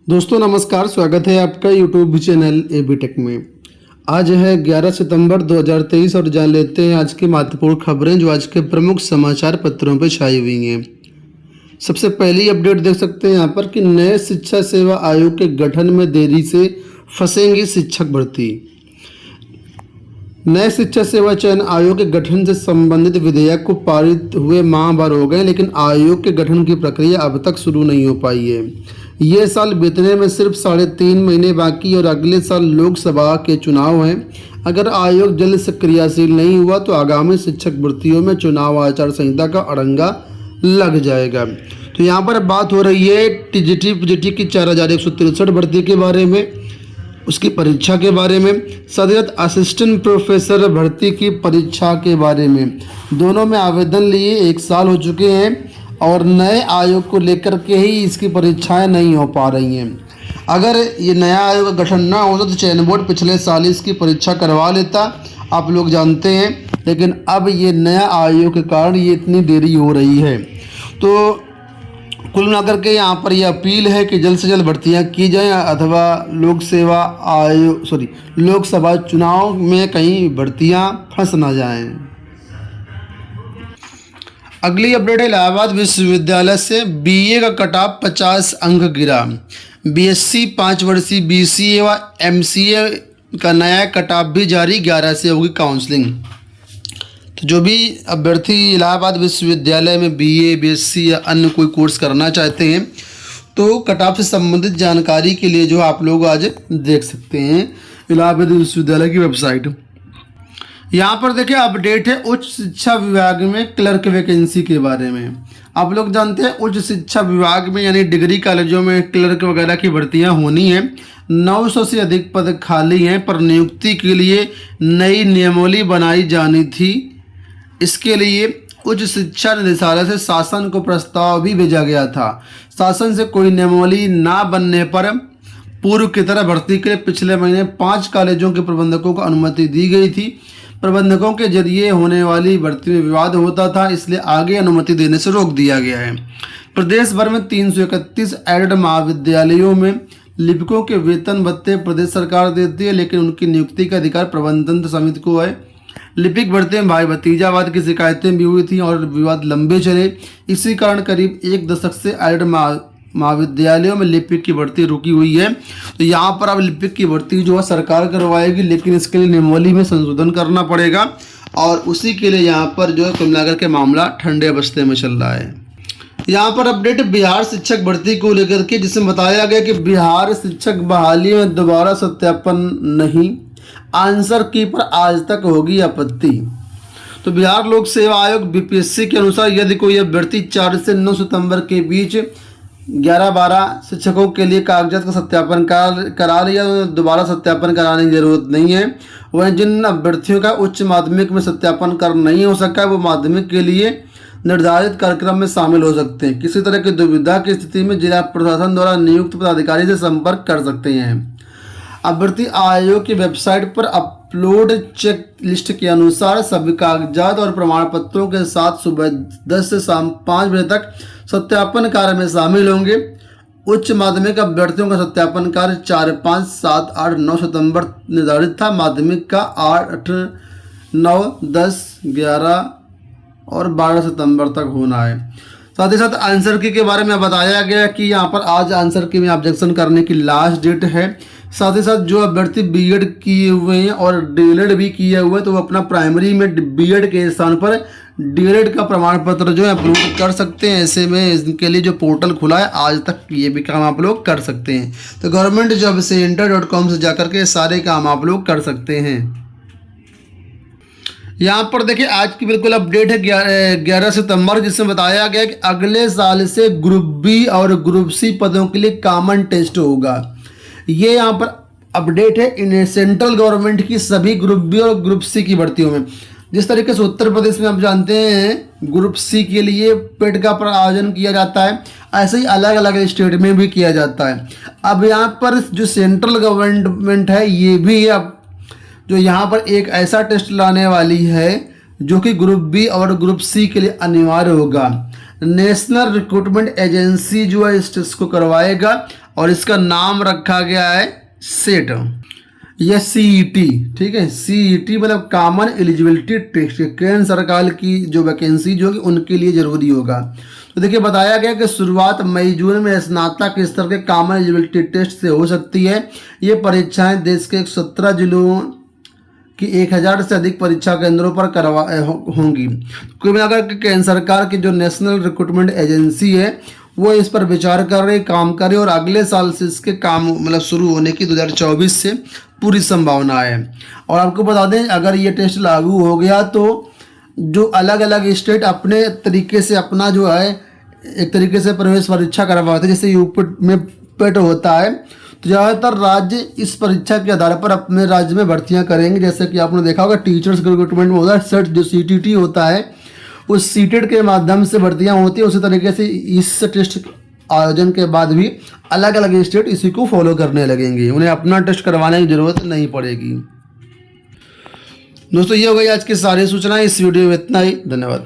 दोस्तों नमस्कार, स्वागत है आपका यूट्यूब चैनल एबी टेक में। आज है 11 सितंबर 2023 और जान लेते हैं आज की महत्वपूर्ण खबरें जो आज के प्रमुख समाचार पत्रों पर छाई हुई हैं। सबसे पहली अपडेट देख सकते हैं यहाँ पर कि नए शिक्षा सेवा आयोग के गठन में देरी से फंसेंगी शिक्षक भर्ती। नए शिक्षा सेवा चयन आयोग के गठन से संबंधित विधेयक को पारित हुए माह भर हो गए, लेकिन आयोग के गठन की प्रक्रिया अब तक शुरू नहीं हो पाई है। ये साल बीतने में सिर्फ 3.5 महीने बाकी और अगले साल लोकसभा के चुनाव हैं। अगर आयोग जल्द से क्रियाशील नहीं हुआ तो आगामी शिक्षक भर्तियों में चुनाव आचार संहिता का अड़ंगा लग जाएगा। तो यहाँ पर बात हो रही है टीजीटी पीजीटी की 4163 भर्ती के बारे में, उसकी परीक्षा के बारे में, साथ ही साथ असिस्टेंट प्रोफेसर भर्ती की परीक्षा के बारे में। दोनों में आवेदन लिए 1 साल हो चुके हैं और नए आयोग को लेकर के ही इसकी परीक्षाएं नहीं हो पा रही हैं। अगर ये नया आयोग का गठन ना होता तो चयन बोर्ड पिछले साल इसकी परीक्षा करवा लेता, आप लोग जानते हैं, लेकिन अब ये नया आयोग के कारण ये इतनी देरी हो रही है। तो कुल मिलाकर के यहाँ पर यह अपील है कि जल्द से जल्द भर्तियाँ की जाएं अथवा लोकसभा चुनाव में कहीं भर्तियाँ फंस ना जाएं। अगली अपडेट है इलाहाबाद विश्वविद्यालय से बीए का कटऑफ 50 अंक गिरा। बीएससी 5 वर्षीय बीसीए व एमसीए का नया कटऑफ भी जारी, 11 से होगी काउंसलिंग। तो जो भी अभ्यर्थी इलाहाबाद विश्वविद्यालय में बीए बीएससी या अन्य कोई कोर्स करना चाहते हैं तो कटऑफ से संबंधित जानकारी के लिए जो आप लोग आज देख सकते हैं इलाहाबाद विश्वविद्यालय की वेबसाइट। यहाँ पर देखिए अपडेट है उच्च शिक्षा विभाग में क्लर्क वैकेंसी के बारे में। आप लोग जानते हैं उच्च शिक्षा विभाग में यानी डिग्री कॉलेजों में क्लर्क वगैरह की भर्तियाँ होनी हैं। 900 से अधिक पद खाली हैं, पर नियुक्ति के लिए नई नियमावली बनाई जानी थी। इसके लिए उच्च शिक्षा निदेशालय से शासन को प्रस्ताव भी भेजा गया था। शासन से कोई नियमावली ना बनने पर पूर्व की तरह भर्ती के लिए पिछले महीने 5 कॉलेजों के प्रबंधकों को अनुमति दी गई थी। प्रबंधकों के जरिए होने वाली भर्ती में विवाद होता था, इसलिए आगे अनुमति देने से रोक दिया गया है। प्रदेश भर में 331 एडेड महाविद्यालयों में लिपिकों के वेतन भत्ते प्रदेश सरकार देती है, लेकिन उनकी नियुक्ति का अधिकार प्रबंधन समिति को है। लिपिक भर्ती में भाई भतीजावाद की शिकायतें भी हुई थी और विवाद लंबे चले। इसी कारण करीब 1 दशक से एडेड महाविद्यालयों में लिपिक की भर्ती रुकी हुई है। तो यहाँ पर अब लिपिक की भर्ती जो है सरकार करवाएगी, लेकिन इसके लिए नियमावली में संशोधन करना पड़ेगा और उसी के लिए यहाँ पर जो है कुल मिलाकर के मामला ठंडे बस्ते में चल रहा है। यहाँ पर अपडेट बिहार शिक्षक भर्ती को लेकर के, जिसमें बताया गया कि बिहार शिक्षक बहाली में दोबारा सत्यापन नहीं, आंसर की पर आज तक होगी आपत्ति। तो बिहार लोक सेवा आयोग बीपीएससी के अनुसार यदि कोई अभ्यर्थी 4 से 9 सितंबर के बीच 11-12 शिक्षकों के लिए कागजात का सत्यापन करा लिया तो दोबारा सत्यापन कराने की जरूरत नहीं है। वहीं जिन अभ्यर्थियों का उच्च माध्यमिक में सत्यापन कर नहीं हो सका वो माध्यमिक के लिए निर्धारित कार्यक्रम में शामिल हो सकते हैं। किसी तरह की दुविधा की स्थिति में जिला प्रशासन द्वारा नियुक्त पदाधिकारी से संपर्क कर सकते हैं। अभ्यर्थी आयोग की वेबसाइट पर अपलोड चेक लिस्ट के अनुसार सभी कागजात और प्रमाण पत्रों के साथ सुबह 10 से शाम 5 बजे तक सत्यापन कार्य में शामिल होंगे। उच्च माध्यमिक अभ्यर्थियों का सत्यापन कार्य 4, 5, 7, 8, 9 सितंबर निर्धारित था। माध्यमिक का 8, 9, 10, 11 और 12 सितंबर तक होना है। साथ ही साथ आंसर की के बारे में बताया गया कि यहाँ पर आज आंसर की में ऑब्जेक्शन करने की लास्ट डेट है। साथ ही साथ जो अभ्यर्थी बीएड किए हुए हैं और डीएलएड भी किए हुए हैं तो वो अपना प्राइमरी में बीएड के स्थान पर डीएलएड का प्रमाण पत्र जो है अपलोड कर सकते हैं। ऐसे में इनके लिए जो पोर्टल खुला है आज तक ये भी काम आप लोग कर सकते हैं। तो गवर्नमेंट जॉब सेंटर.com से जाकर के सारे काम आप लोग कर सकते हैं। यहाँ पर देखिए आज की बिल्कुल अपडेट है 11 सितंबर, जिसमें बताया गया कि अगले साल से ग्रुप बी और ग्रुप सी पदों के लिए कॉमन टेस्ट होगा। ये यहाँ पर अपडेट है इन सेंट्रल गवर्नमेंट की सभी ग्रुप बी और ग्रुप सी की भर्तियों में। जिस तरीके से उत्तर प्रदेश में आप जानते हैं ग्रुप सी के लिए पेट का आयोजन किया जाता है, ऐसे ही अलग अलग स्टेट में भी किया जाता है। अब यहाँ पर जो सेंट्रल गवर्नमेंट है ये भी अब जो यहाँ पर एक ऐसा टेस्ट लाने वाली है जो कि ग्रुप बी और ग्रुप सी के लिए अनिवार्य होगा। नेशनल रिक्रूटमेंट एजेंसी जो है इस टेस्ट को करवाएगा। और इसका नाम रखा गया है सेट या सीईटी। ठीक है, सीईटी मतलब कॉमन एलिजिबिलिटी टेस्ट, केंद्र सरकार की जो वैकेंसी जो होगी उनके लिए जरूरी होगा। तो देखिए बताया गया कि शुरुआत मई जून में स्नातक स्तर के कॉमन एलिजिबिलिटी टेस्ट से हो सकती है। ये परीक्षाएं देश के 17 जिलों कि 1000 से अधिक परीक्षा केंद्रों पर होंगी। कुल मिलाकर केंद्र सरकार की जो नेशनल रिक्रूटमेंट एजेंसी है वो इस पर विचार कर रही, काम कर रही और अगले साल से इसके काम मतलब शुरू होने की 2024 से पूरी संभावना है। और आपको बता दें अगर ये टेस्ट लागू हो गया तो जो अलग अलग स्टेट अपने तरीके से अपना जो है एक तरीके से प्रवेश परीक्षा करवाते हैं, जैसे यूपी में पेट होता है, तो ज़्यादातर राज्य इस परीक्षा के आधार पर अपने राज्य में भर्तियां करेंगे। जैसे कि आपने देखा होगा टीचर्स रिक्रूटमेंट में होता है सेट, जो सीटीटी होता है उस सीटेट के माध्यम से भर्तियां होती है। उसी तरीके से इस टेस्ट आयोजन के बाद भी अलग अलग स्टेट इसी को फॉलो करने लगेंगे, उन्हें अपना टेस्ट करवाने की जरूरत नहीं पड़ेगी। दोस्तों ये हो गई आज की सारी सूचनाएं, इस वीडियो में इतना ही, धन्यवाद।